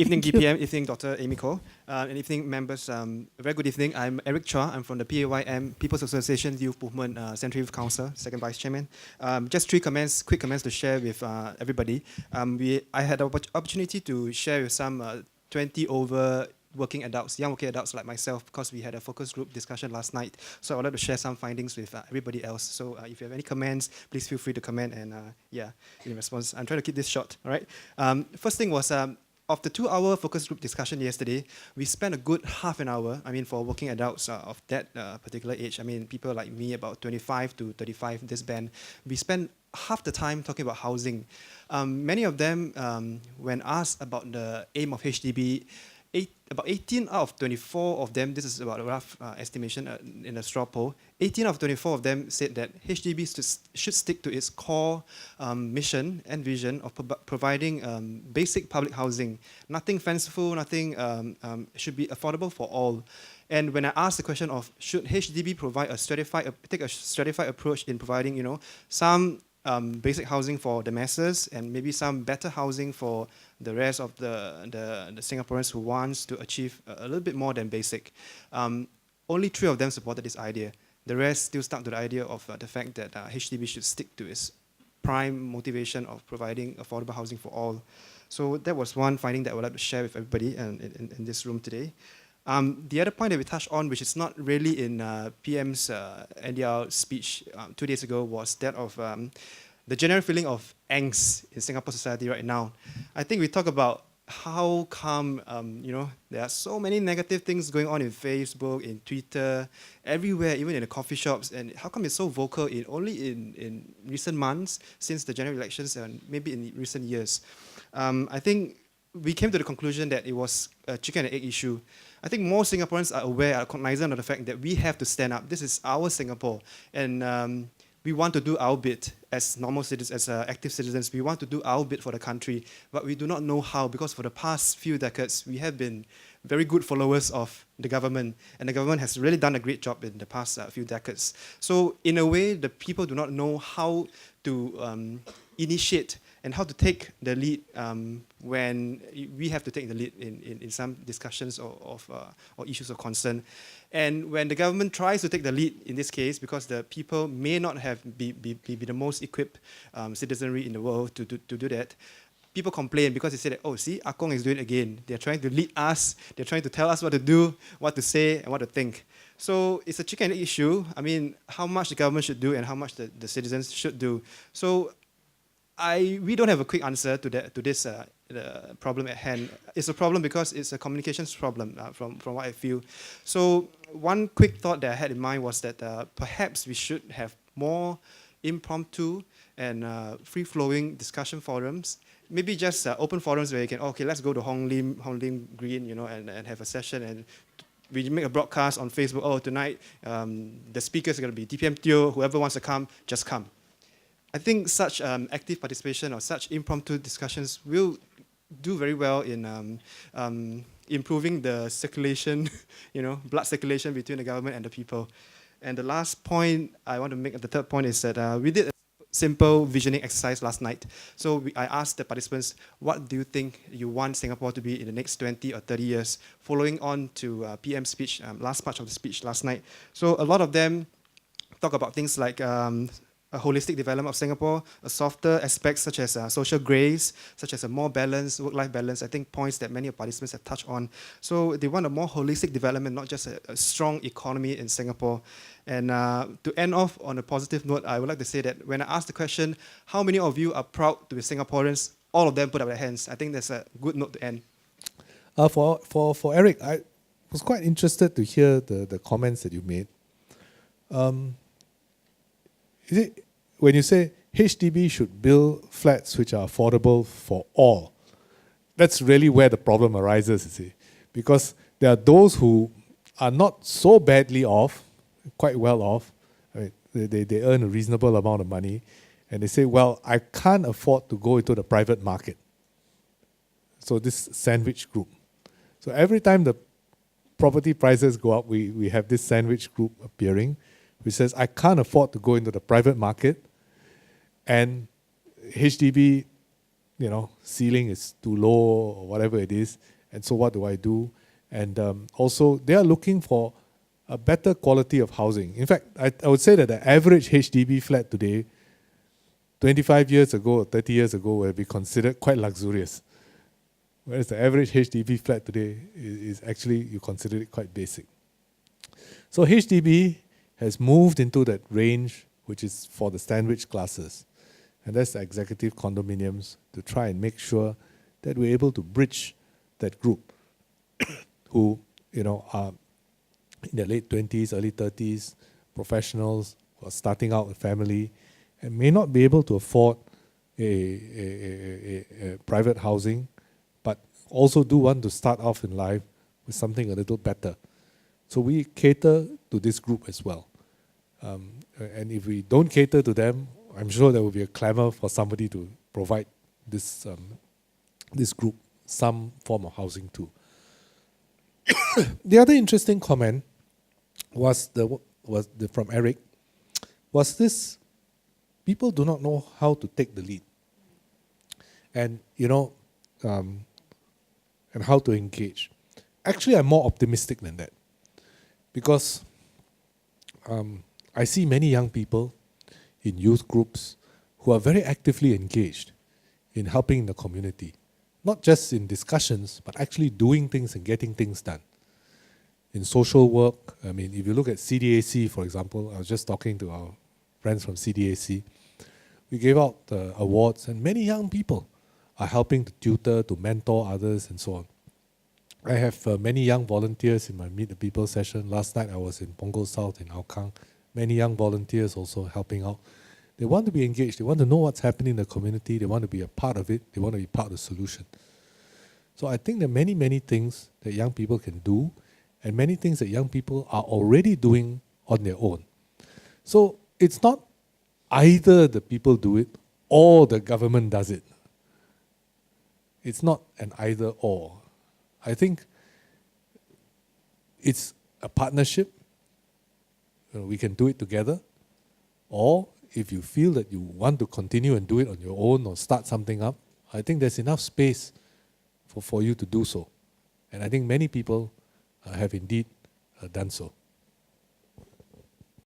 Evening DPM, evening Dr. Amy Koh, and evening members. A very good evening. I'm Eric Chua. I'm from the PAYM, People's Association Youth Movement Central Youth Council, second vice chairman. Just quick comments to share with everybody. I had the opportunity to share with some 20 over working adults, young working adults like myself, because we had a focus group discussion last night. So I would like to share some findings with everybody else. So if you have any comments, please feel free to comment and in response. I'm trying to keep this short, all right? First thing was, of the 2-hour focus group discussion yesterday, we spent a good half an hour, for working adults of that particular age, people like me, about 25 to 35, this band, we spent half the time talking about housing. Many of them, when asked about the aim of HDB, about 18 out of 24 of them, this is about a rough estimation in a straw poll, 18 out of 24 of them said that HDB should stick to its core mission and vision of providing basic public housing. Nothing fanciful, nothing should be affordable for all. And when I asked the question of should HDB provide take a stratified approach in providing, some basic housing for the masses and maybe some better housing for the rest of the Singaporeans who wants to achieve a little bit more than basic. Only 3 of them supported this idea. The rest still stuck to the idea of the fact that HDB should stick to its prime motivation of providing affordable housing for all. So that was one finding that I would like to share with everybody in this room today. The other point that we touched on, which is not really in PM's NDR speech 2 days ago, was that of the general feeling of angst in Singapore society right now. I think we talk about how come, there are so many negative things going on in Facebook, in Twitter, everywhere, even in the coffee shops, and how come it's so vocal only in recent months, since the general elections and maybe in recent years. I think we came to the conclusion that it was a chicken and egg issue. I think most Singaporeans are aware, are cognizant of the fact that we have to stand up. This is our Singapore, and we want to do our bit as normal citizens, as active citizens. We want to do our bit for the country, but we do not know how, because for the past few decades, we have been very good followers of the government, and the government has really done a great job in the past few decades. So in a way, the people do not know how to initiate and how to take the lead when we have to take the lead in some discussions or issues of concern. And when the government tries to take the lead in this case, because the people may not be the most equipped citizenry in the world to do that, people complain because they say that, oh, see, Akong is doing it again. They're trying to lead us, they're trying to tell us what to do, what to say, and what to think. So it's a chicken and egg issue. How much the government should do and how much the citizens should do. So we don't have a quick answer to this problem at hand. It's a problem because it's a communications problem from what I feel. So one quick thought that I had in mind was that perhaps we should have more impromptu and free-flowing discussion forums. Maybe just open forums where you can, okay, let's go to Hong Lim Green, and have a session, and we make a broadcast on Facebook. Oh, tonight the speakers are going to be DPM Teo. Whoever wants to come, just come. I think such active participation or such impromptu discussions will do very well in improving the circulation, blood circulation between the government and the people. And the last point I want to make, the third point, is that we did a simple visioning exercise last night. So I asked the participants, what do you think you want Singapore to be in the next 20 or 30 years, following on to PM's speech, last part of the speech last night. So a lot of them talk about things like a holistic development of Singapore, a softer aspects such as social grace, such as a more balanced work-life balance. I think points that many of participants have touched on. So they want a more holistic development, not just a strong economy in Singapore. And to end off on a positive note, I would like to say that when I asked the question, how many of you are proud to be Singaporeans? All of them put up their hands. I think that's a good note to end. For Eric, I was quite interested to hear the comments that you made. Is it when you say HDB should build flats which are affordable for all? That's really where the problem arises, you see. Because there are those who are not so badly off, quite well off. They earn a reasonable amount of money, and they say, well, I can't afford to go into the private market. So this sandwich group. So every time the property prices go up, we have this sandwich group appearing, which says, I can't afford to go into the private market, and HDB ceiling is too low or whatever it is, and so what do I do? And also, they are looking for a better quality of housing. In fact, I would say that the average HDB flat today, 25 years ago or 30 years ago, would be considered quite luxurious. Whereas the average HDB flat today is actually, you consider it quite basic. So HDB has moved into that range, which is for the sandwich classes. And that's the executive condominiums, to try and make sure that we're able to bridge that group who, are in their late 20s, early 30s, professionals who are starting out with family and may not be able to afford a private housing, but also do want to start off in life with something a little better. So we cater to this group as well. And if we don't cater to them, I'm sure there will be a clamor for somebody to provide this group some form of housing too. The other interesting comment was from Eric, was this: people do not know how to take the lead, and and how to engage. Actually, I'm more optimistic than that, because I see many young people in youth groups who are very actively engaged in helping the community, not just in discussions, but actually doing things and getting things done. In social work, I mean, if you look at CDAC, for example, I was just talking to our friends from CDAC, we gave out awards, and many young people are helping to tutor, to mentor others, and so on. I have many young volunteers in my Meet the People session. Last night I was in Punggol South in Hougang. Many young volunteers also helping out. They want to be engaged. They want to know what's happening in the community. They want to be a part of it. They want to be part of the solution. So I think there are many, many things that young people can do, and many things that young people are already doing on their own. So it's not either the people do it or the government does it. It's not an either or. I think it's a partnership. We can do it together. Or if you feel that you want to continue and do it on your own or start something up, I think there's enough space for you to do so. And I think many people have indeed done so.